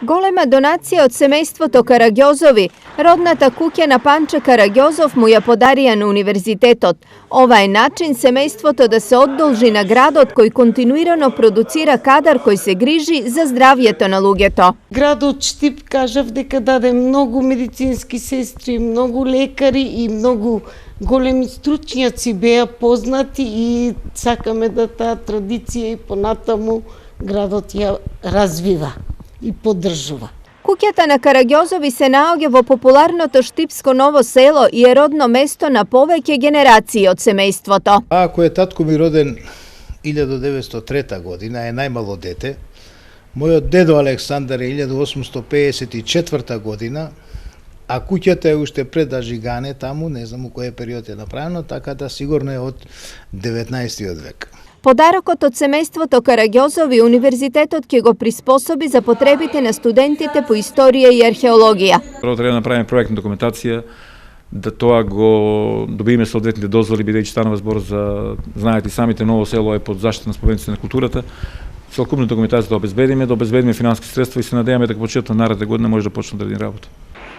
Голема донација од семејството Караѓозови, родната куќа на Панче Караѓозов му ја подарија на универзитетот. Ова е начин семејството да се оддолжи на градот кој континуирано продуцира кадар кој се грижи за здравјето на луѓето. Градот Штип, кажав дека даде многу медицински сестри, многу лекари и многу големи стручњаци беа познати и сакаме да таа традиција и понатаму градот ја развива и поддржува. Куќата на Караѓозови се наоѓа во популарното Штипско Ново село и е родно место на повеќе генерации од семејството. Ако е татко ми роден 1903 година, е најмало дете, мојот дедо Александар е 1854 година, а куќата е уште пред да жигане таму, не знам у кој период е направено, така да сигурно е од 19 век. Подарокот од семејството Караѓозови универзитетот ќе го приспособи за потребите на студентите по историја и археологија. Прво треба да направиме проектна документација, да тоа го добиеме соодветните дозволи, бидејќи станува збор за, знаете и самите, Ново село е под заштита на спомениците на културата. Целокупна документација да обезбедиме финансиски средства и се надеваме дека почетот на наредна година може да почне да ради работа.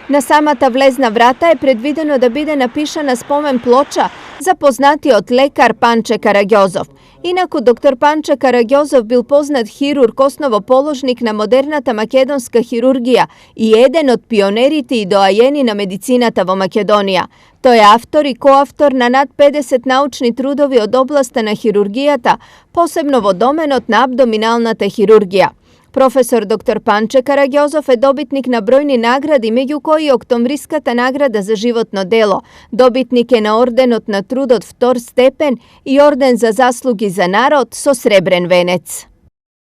На самата влезна врата е предвидено да биде напишана спомен плоча за познатиот лекар Панче Караѓозов. Инаку доктор Панче Караѓозов бил познат хирург, основоположник на модерната македонска хирургија и еден од пионерите и доајени на медицината во Македонија. Тој е автор и коавтор на над 50 научни трудови од областа на хирургијата, посебно во доменот на абдоминалната хирургија. Професор доктор Панче Караѓозов е добитник на бројни награди, меѓу кои Октомвриската награда за животно дело. Добитник е на орденот на трудот втор степен и орден за заслуги за народ со сребрен венец.